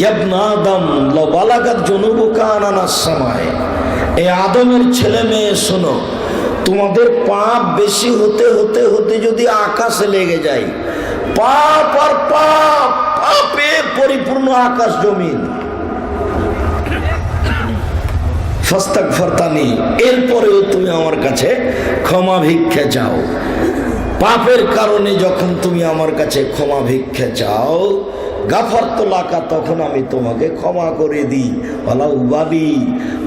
ইবনা আদম লাউ বালাগাত যুনুবুকা আনানাস সামায়ে, এ আদমের ছেলে মেয়ে শোনো, তোমাদের পাপ বেশি হতে হতে হতে যদি আকাশে লেগে যায়, পাপ আর পাপ, পাপে পরিপূর্ণ আকাশ জমিন, ফাস্তাগফিরতানি, এরপরেও তুমি আমার কাছে ক্ষমা ভিক্ষা চাও। পাপের কারণে যখন তুমি আমার কাছে ক্ষমা ভিক্ষা চাও, গাফারতু লাকা, তখন আমি তোমাকে ক্ষমা করে দিই। ওয়ালা উবালি,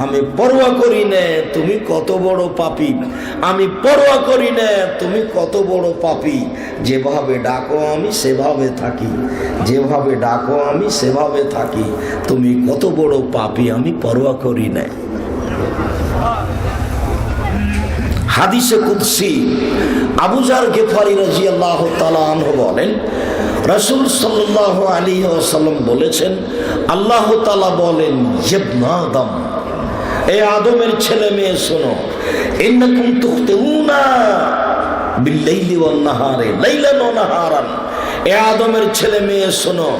আমি পরোয়া করি না তুমি কত বড় পাপী, আমি পরোয়া করি না তুমি কত বড় পাপী, যেভাবে ডাকো আমি সেভাবে থাকি, যেভাবে ডাকো আমি সেভাবে থাকি, তুমি কত বড় পাপী আমি পরোয়া করি না। হাদিসে কুদসি আবু যার গিফারি রাদিয়াল্লাহু তাআলা আনহু বলেন, রাসূল সাল্লাল্লাহু আলাইহি ওয়াসাল্লাম বলেছেন, আল্লাহ তাআলা বলেন, ইবনা আদম, এ আদমের ছেলে মেয়ে শোনো, ইন্নাকুম তুখতিউনা বিল-লাইলি ওয়ান-নাহারি, লাইলান ওয়া নাহারান, এ আদমের ছেলে মেয়ে শোনো,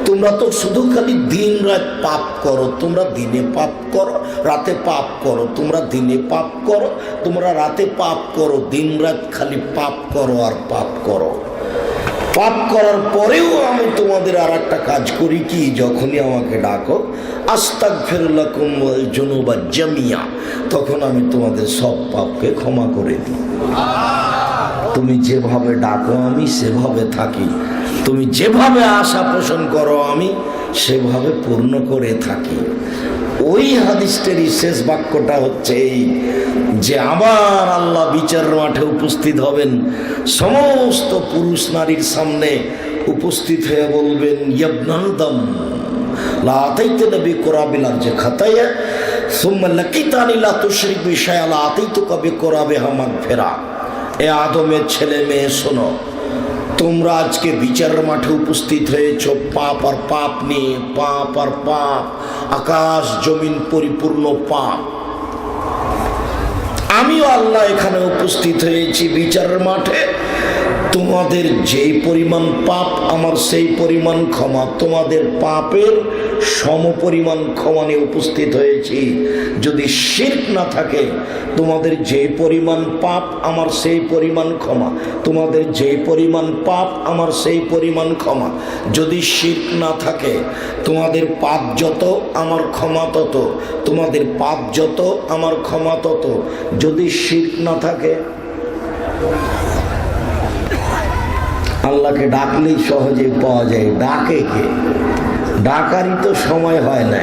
তোমরা তো শুধু খালি দিন রাত পাপ করো, তোমরা দিনে পাপ করো, রাতে পাপ করো, তোমরা দিনে পাপ করো, তোমরা রাতে পাপ করো, দিন রাত খালি পাপ করো আর পাপ করো। পাপ করার পরেও আমি তোমাদের আর একটা কাজ করি কি, যখনই আমাকে ডাকো আস্তাগফিরু লাকুম ওয়াল যুনুবা জামিয়া, তখন আমি তোমাদের সব পাপকে ক্ষমা করে দিই। তুমি যেভাবে ডাকো আমি সেভাবে থাকি, তুমি যেভাবে আশা পোষণ করো আমি সেভাবে পূর্ণ করে থাকি। ওই হাদিসটারই শেষ বাক্যটা হচ্ছে এই যে আবার আল্লাহ বিচার মাঠে উপস্থিত হবেন, সমস্ত পুরুষ নারীর সামনে উপস্থিত হয়ে বলবেন, ইবনা আদম লা আতাইতানি বিকুরাবিল আরজি খাতায়া সুম্মা লাকিতানি লা তুশরিক বি শাইআন লা আতাইতুকা বিকুরাবিহা মাগফিরা। এ আদমের ছেলে মেয়ে শোনো, তোমরা আজকে বিচারের মাঠে উপস্থিত হয়েছ পাপ আর পাপ নিয়ে, পাপ আর পাপ, আকাশ জমিন পরিপূর্ণ পাপ। আমিও আল্লাহ এখানে উপস্থিত হয়েছি বিচারের মাঠে, তোমাদের যেই পরিমাণ পাপ আমার সেই পরিমাণ ক্ষমা, তোমাদের পাপের সমপরিমাণ ক্ষমা নিয়ে উপস্থিত হয়েছি। যদি শিরক না থাকে, তোমাদের যে পরিমাণ পাপ আমার সেই পরিমাণ ক্ষমা, তোমাদের যে পরিমাণ পাপ আমার সেই পরিমাণ ক্ষমা। যদি শিরক না থাকে, তোমাদের পাপ যত আমার ক্ষমা তত, তোমাদের পাপ যত আমার ক্ষমা তত। যদি শিরক না থাকে, আল্লাহকে ডাকলেই সহজে পাওয়া যায়। ডাকে কে? ডাকারই তো সময় হয় না।